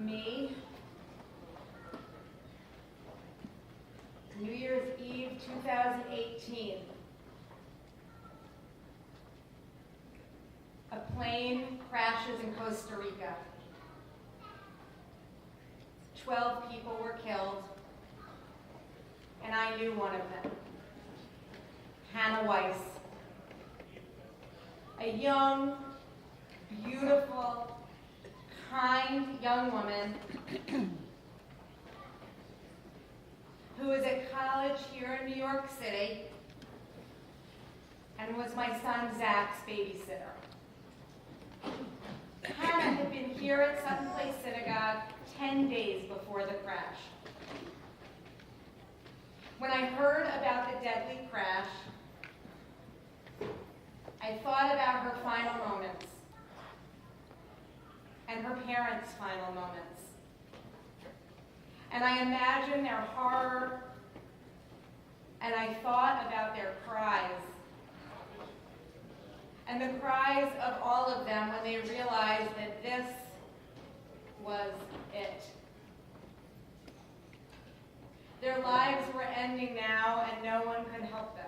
me, New Year's Eve 2018. A plane crashes in Costa Rica. 12 people were killed, and I knew one of them, Hannah Weiss. A young, beautiful, kind young woman who was at college here in New York City and was my son Zach's babysitter. Hannah had been here at Sutton Place Synagogue 10 days before the crash. When I heard about the deadly crash, I thought about her final moments and her parents' final moments. And I imagined their horror, and I thought about their cries. And the cries of all of them when they realized that this was it. Their lives were ending now, and no one could help them.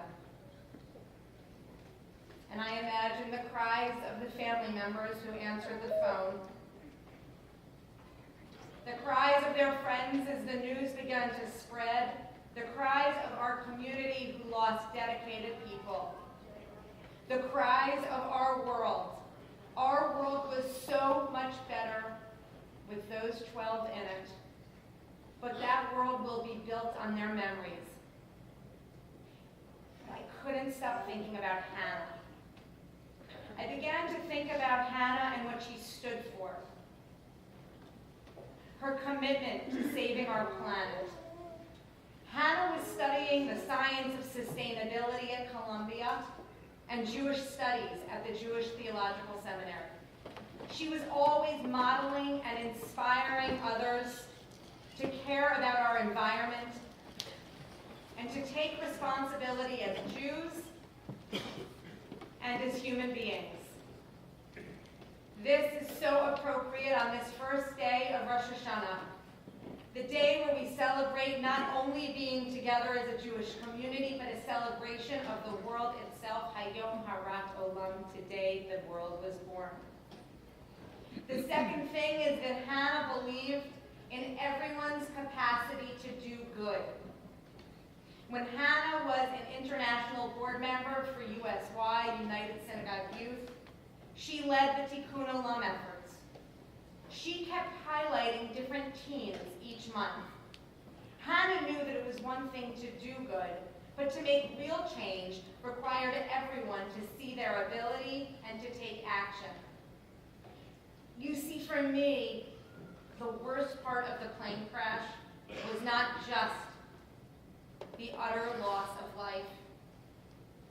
And I imagined the cries of the family members who answered the phone, the cries of their friends as the news began to spread, the cries of our community who lost dedicated people, the cries of our world. Our world was so much better with those 12 in it, but that world will be built on their memories. I couldn't stop thinking about Hannah. I began to think about Hannah and what she stood for. Her commitment to saving our planet. Hannah was studying the science of sustainability at Columbia and Jewish studies at the Jewish Theological Seminary. She was always modeling and inspiring others to care about our environment and to take responsibility as Jews and as human beings. This is so appropriate on this first day of Rosh Hashanah, the day where we celebrate not only being together as a Jewish community, but a celebration of the world itself. Hayom Harat Olam, today the world was born. The second thing is that Hannah believed in everyone's capacity to do good. When Hannah was an international board member for USY, United Synagogue Youth, she led the Tikkun Olam efforts. She kept highlighting different teams each month. Hannah knew that it was one thing to do good, but to make real change required everyone to see their ability and to take action. You see, for me, the worst part of the plane crash was not just the utter loss of life,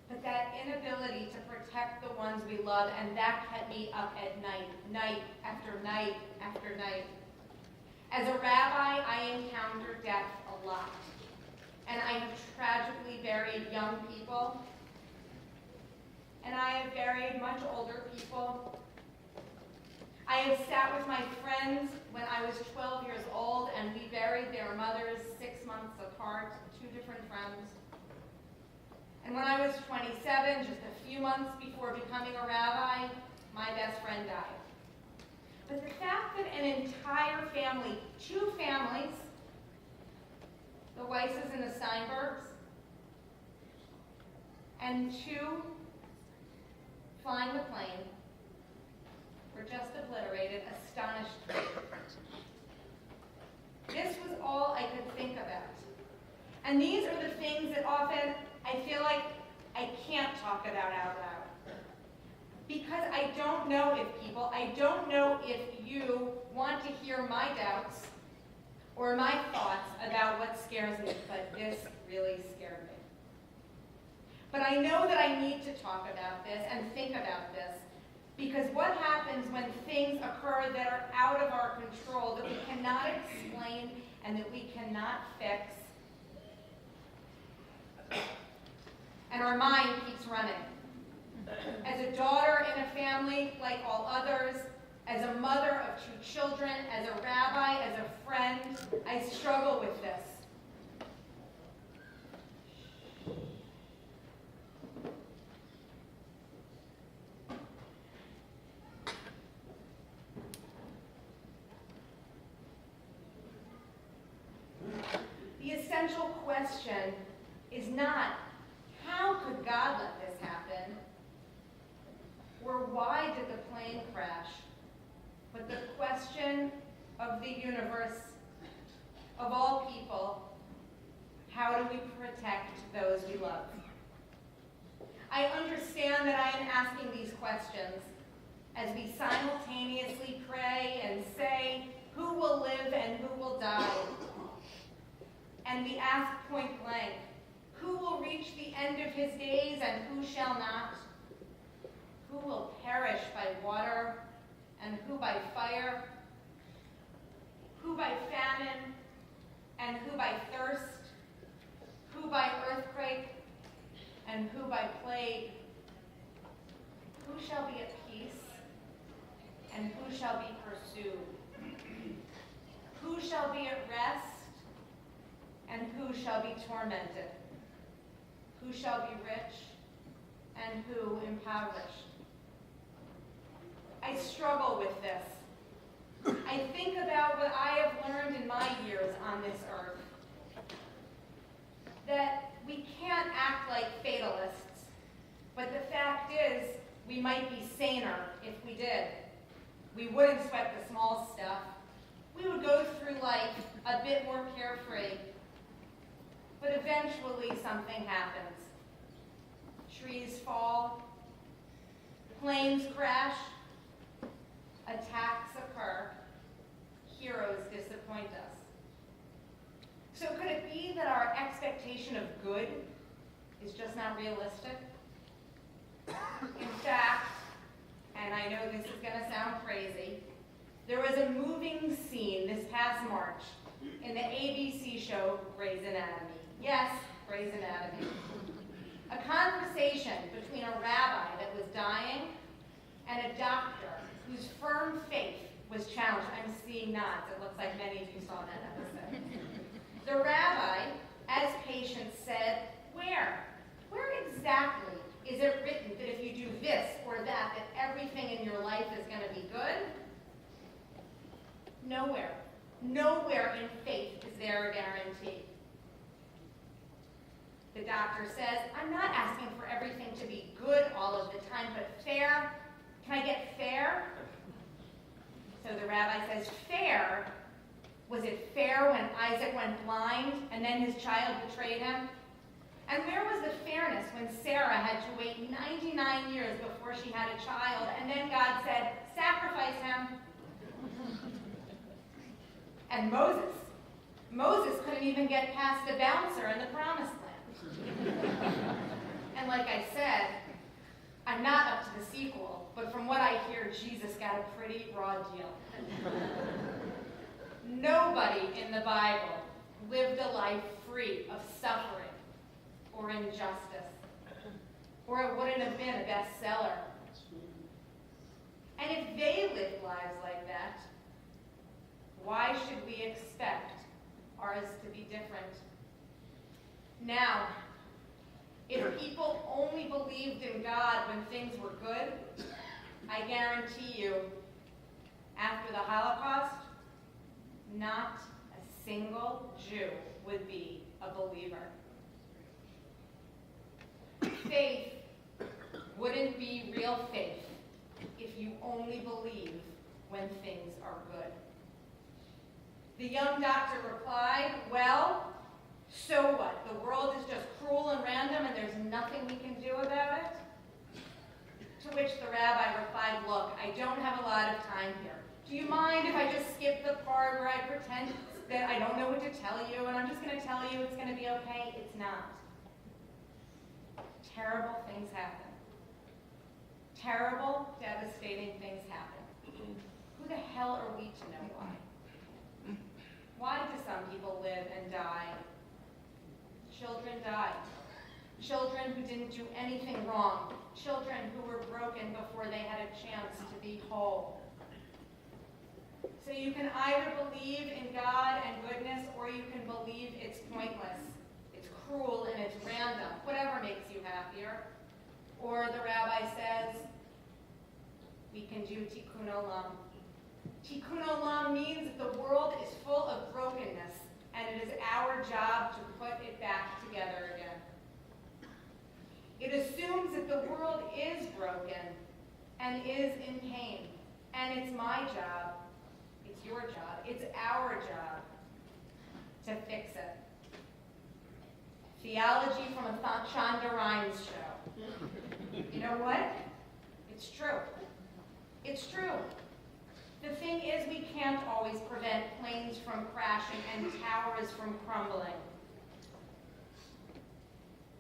but that inability to protect the ones we love, and that kept me up at night, night after night after night. As a rabbi, I encounter death a lot, and I have tragically buried young people, and I have buried much older people. I have sat with my friends when I was 12 years old, and we buried their mothers 6 months apart, 2 different friends. And when I was 27, just a few months before becoming a rabbi, my best friend died. But the fact that an entire family, 2 families, the Weisses and the Steinbergs, and 2 flying the plane, were just obliterated, astonished me. This was all I could think about. And these are the things that often I feel like I can't talk about out loud. Because I don't know I don't know if you want to hear my doubts or my thoughts about what scares me, but this really scared me. But I know that I need to talk about this and think about this, because what happens when things occur that are out of our control, that we cannot explain and that we cannot fix, and our mind keeps running. As a daughter in a family like all others, As a mother of 2 children, as a rabbi, as a friend, I struggle with this. The essential question is not, how could God let this happen? Or why did the plane crash? But the question of the universe, of all people, how do we protect those we love? I understand that I am asking these questions as we simultaneously pray and say, who will live and who will die? And we ask point blank, who will reach the end of his days and who shall not? Who will perish by water and who by fire? Who by famine and who by thirst? Who by earthquake and who by plague? Who shall be at peace and who shall be pursued? Who shall be at rest and who shall be tormented? Who shall be rich and who impoverished? I struggle with this. I think about what I have learned in my years on this earth. That we can't act like fatalists, but the fact is we might be saner if we did. We wouldn't sweat the small stuff. We would go through life a bit more carefree. But eventually something happens. Trees fall, planes crash, attacks occur, heroes disappoint us. So could it be that our expectation of good is just not realistic? In fact, and I know this is going to sound crazy, there was a moving scene this past March in the ABC show Grey's Anatomy. Yes, Grey's Anatomy. A conversation between a rabbi that was dying and a doctor whose firm faith was challenged. I'm seeing nods. It looks like many of you saw that episode. The rabbi, as patient, said, Where exactly is it written that if you do this or that everything in your life is going to be good? Nowhere. Nowhere in faith is there a guarantee. The doctor says, I'm not asking for everything to be good all of the time, but fair. Can I get fair? So the rabbi says, fair? Was it fair when Isaac went blind and then his child betrayed him? And where was the fairness when Sarah had to wait 99 years before she had a child, and then God said, sacrifice him? And Moses couldn't even get past the bouncer in the promised land. And like I said, I'm not up to the sequel, but from what I hear, Jesus got a pretty raw deal. Nobody in the Bible lived a life free of suffering or injustice, or it wouldn't have been a bestseller. And if they lived lives like that, why should we expect ours to be different? Now, if people only believed in God when things were good, I guarantee you, after the Holocaust, not a single Jew would be a believer. Faith wouldn't be real faith if you only believe when things are good. The young doctor replied, well, so what? The world is just cruel and random and there's nothing we can do about it? To which the rabbi replied, look, I don't have a lot of time here. Do you mind if I just skip the part where I pretend that I don't know what to tell you and I'm just going to tell you it's going to be okay? It's not. Terrible things happen. Terrible, devastating things happen. Who the hell are we to know why? Why do some people live and die? Children die. Children who didn't do anything wrong. Children who were broken before they had a chance to be whole. you can either believe in God and goodness, or you can believe it's pointless, it's cruel, and it's random, whatever makes you happier. Or the rabbi says, we can do tikkun olam. Tikkun olam means that the world is full of brokenness, and it is our job to put it back together again. It assumes that the world is broken and is in pain, and it's my job, it's your job, it's our job to fix it. Theology from a Shonda Rhimes show. You know what? It's true. It's true. The thing is, we can't always prevent planes from crashing and towers from crumbling.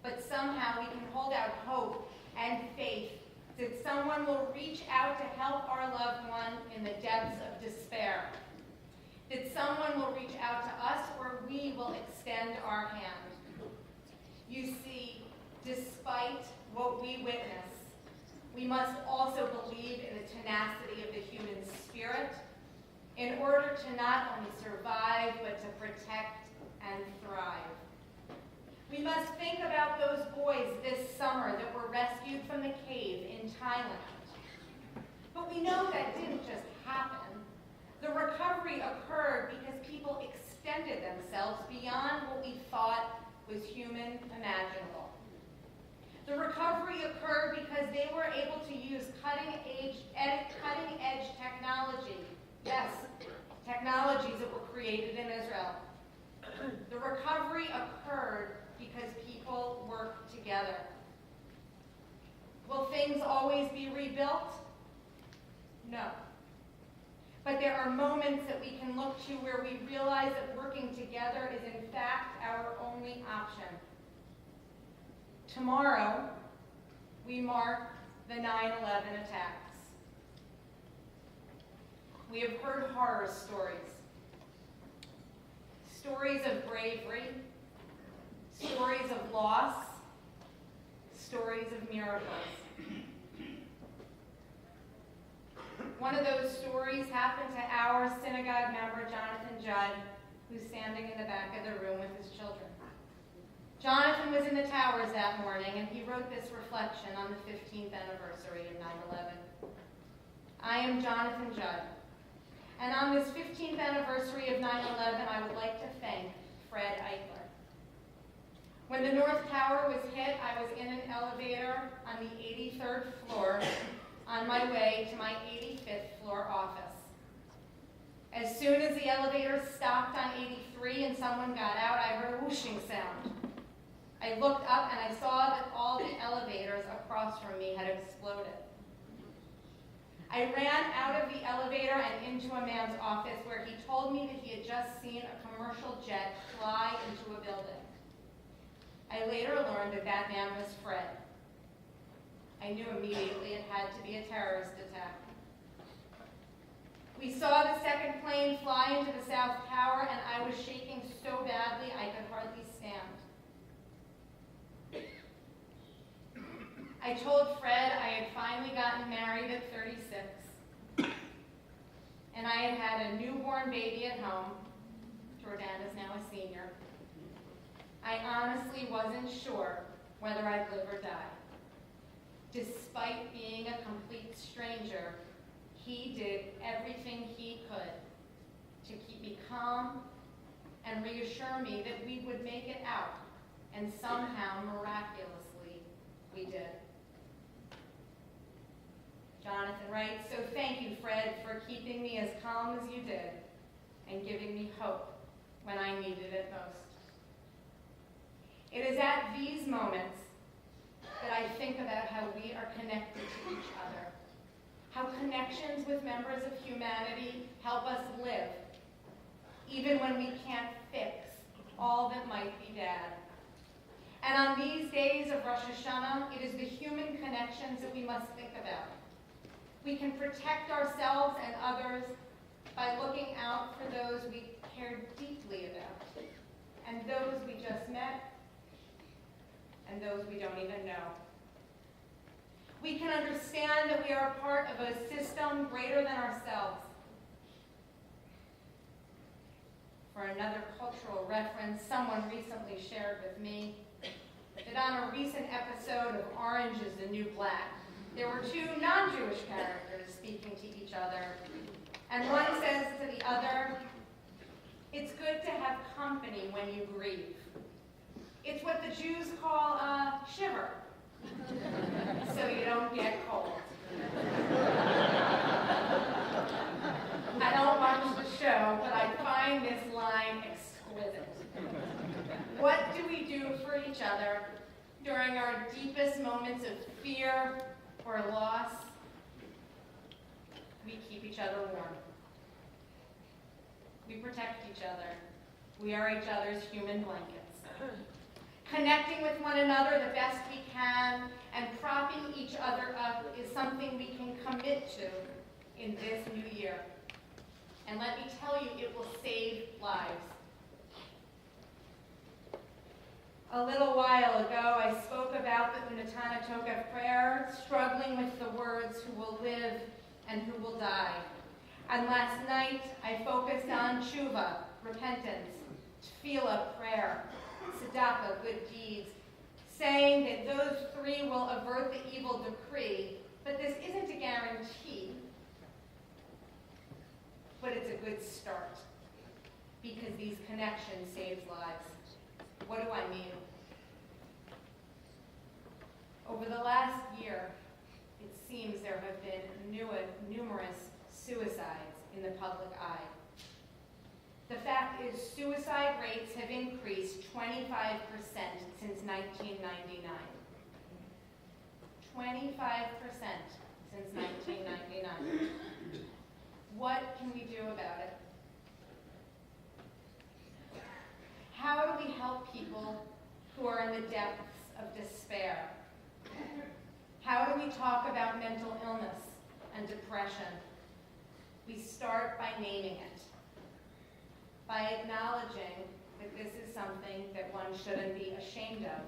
But somehow we can hold out hope and faith that someone will reach out to help our loved one in the depths of despair. That someone will reach out to us, or we will extend our hand. You see, despite what we witness, we must also believe in the tenacity of the human spirit in order to not only survive, but to protect and thrive. We must think about those boys this summer that were rescued from the cave in Thailand. But we know that didn't just happen. The recovery occurred because people extended themselves beyond what we thought was human imaginable. The recovery occurred because they were able to use cutting-edge technology. Yes, technologies that were created in Israel. The recovery occurred because people worked together. Will things always be rebuilt? No. But there are moments that we can look to where we realize that working together is in fact our only option. Tomorrow, we mark the 9/11 attacks. We have heard horror stories. Stories of bravery, stories of loss, stories of miracles. One of those stories happened to our synagogue member, Jonathan Judd, who's standing in the back of the room with his children. Jonathan was in the towers that morning, and he wrote this reflection on the 15th anniversary of 9/11. I am Jonathan Judd, and on this 15th anniversary of 9/11, I would like to thank Fred Eichler. When the North Tower was hit, I was in an elevator on the 83rd floor on my way to my 85th floor office. As soon as the elevator stopped on 83 and someone got out, I heard a whooshing sound. I looked up and I saw that all the elevators across from me had exploded. I ran out of the elevator and into a man's office where he told me that he had just seen a commercial jet fly into a building. I later learned that that man was Fred. I knew immediately it had to be a terrorist attack. We saw the second plane fly into the South Tower, and I was shaking so badly I could hardly stand. I told Fred I had finally gotten married at 36, and I had had a newborn baby at home. Jordan is now a senior. I honestly wasn't sure whether I'd live or die. Despite being a complete stranger, he did everything he could to keep me calm and reassure me that we would make it out, and somehow, miraculously, we did. Jonathan writes, so thank you, Fred, for keeping me as calm as you did and giving me hope when I needed it most. It is at these moments that I think about how we are connected to each other, how connections with members of humanity help us live, even when we can't fix all that might be bad. And on these days of Rosh Hashanah, it is the human connections that we must think about. We can protect ourselves and others by looking out for those we care deeply about, and those we just met, and those we don't even know. We can understand that we are a part of a system greater than ourselves. for another cultural reference, someone recently shared with me that on a recent episode of Orange is the New Black, there were two non-Jewish characters speaking to each other, and one says to the other, "It's good to have company when you grieve. It's what the Jews call a shiver, so you don't get cold." I don't watch the show, but I find this line exquisite. What do we do for each other during our deepest moments of fear or loss? We keep each other warm. We protect each other. We are each other's human blankets. Connecting with one another the best we can and propping each other up is something we can commit to in this new year. And let me tell you, it will save lives. A little while ago, I spoke about the Unatana Tokev prayer, struggling with the words who will live and who will die. And last night, I focused on tshuva, repentance, tefillah, prayer, tzedakah, good deeds, saying that those three will avert the evil decree, but this isn't a guarantee, but it's a good start, because these connections save lives. What do I mean? Over the last year, it seems there have been numerous suicides in the public eye. The fact is, suicide rates have increased 25% since 1999. 25% since 1999. What can we do about it? How do we help people who are in the depths of despair? How do we talk about mental illness and depression? We start by naming it, by acknowledging that this is something that one shouldn't be ashamed of,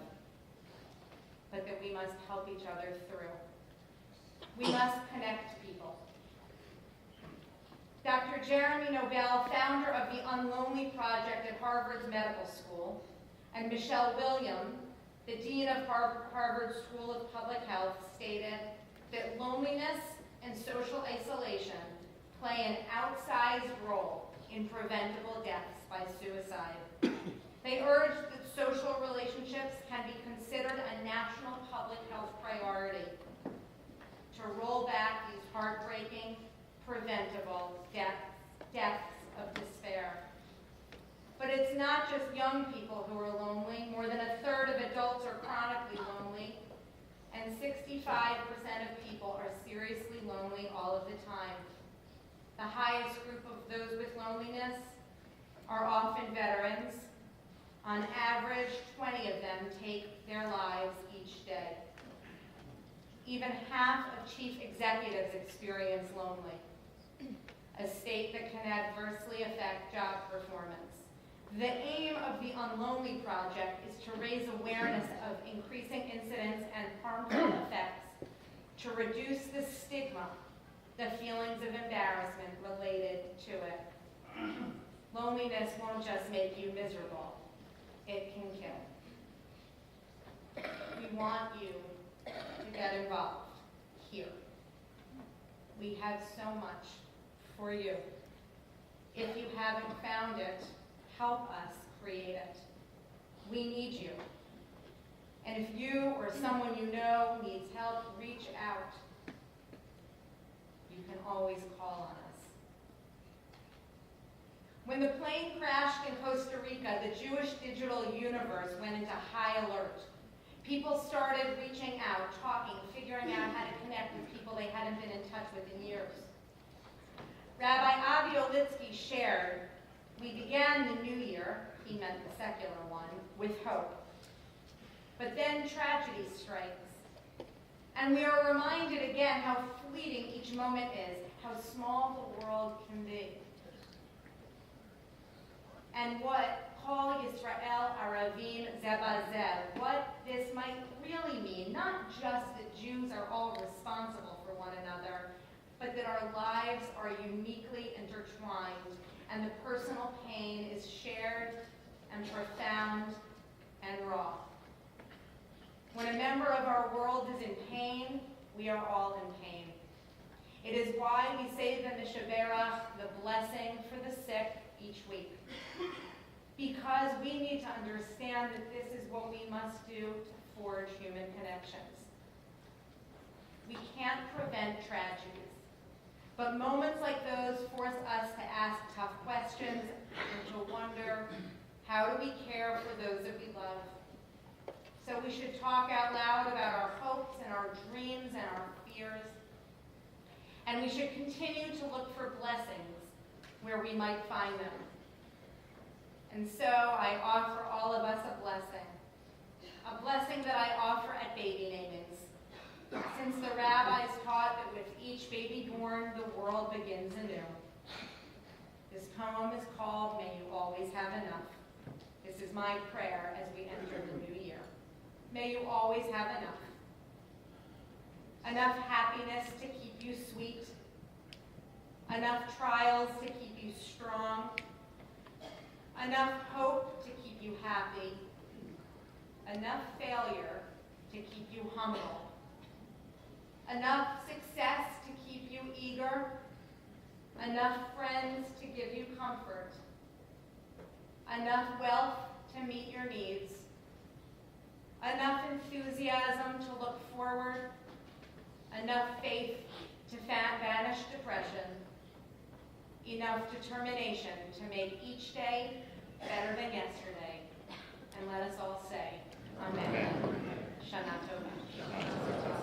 but that we must help each other through. We must connect people. Dr. Jeremy Nobel, founder of the Unlonely Project at Harvard's Medical School, and Michelle William, the dean of Harvard School of Public Health, stated that loneliness and social isolation play an outsized role in preventable deaths by suicide. They urged that social relationships can be considered a national public health priority to roll back these heartbreaking, preventable deaths of despair. But it's not just young people who are lonely. More than a third of adults are chronically lonely, and 65% of people are seriously lonely all of the time. The highest group of those with loneliness are often veterans. On average, 20 of them take their lives each day. Even half of chief executives experience lonely, a state that can adversely affect job performance. The aim of the Unlonely Project is to raise awareness of increasing incidents and harmful effects, to reduce the stigma, the feelings of embarrassment related to it. Loneliness won't just make you miserable, it can kill. We want you to get involved here. We have so much for you. If you haven't found it, help us create it. We need you. And if you or someone you know needs help, reach out. You can always call on us. When the plane crashed in Costa Rica, the Jewish digital universe went into high alert. People started reaching out, talking, figuring out how to connect with people they hadn't been in touch with in years. Rabbi Avi Olitsky shared, "We began the new year," he meant the secular one, "with hope. But then tragedy strikes. And we are reminded again how fleeting each moment is, how small the world can be. And what Kol Yisrael Aravim Zebazel, what this might really mean, not just that Jews are all responsible for one another, but that our lives are uniquely intertwined, and the personal pain is shared and profound and raw. When a member of our world is in pain, we are all in pain. It is why we say the Mishaberach, the blessing for the sick, each week. Because we need to understand that this is what we must do to forge human connections. We can't prevent tragedies, but moments like those force us to ask tough questions and to wonder, how do we care for those that we love? So we should talk out loud about our hopes and our dreams and our fears. And we should continue to look for blessings where we might find them. And so I offer all of us a blessing that I offer at baby namings. Since the rabbis taught that with each baby born, the world begins anew. This poem is called, May You Always Have Enough. This is my prayer as we enter the new year. May you always have enough. Enough happiness to keep you sweet. Enough trials to keep you strong. Enough hope to keep you happy. Enough failure to keep you humble. Enough success to keep you eager. Enough friends to give you comfort. Enough wealth to meet your needs. Enough enthusiasm to look forward. Enough faith to banish depression. Enough determination to make each day better than yesterday. And let us all say, Amen. Shana Tova.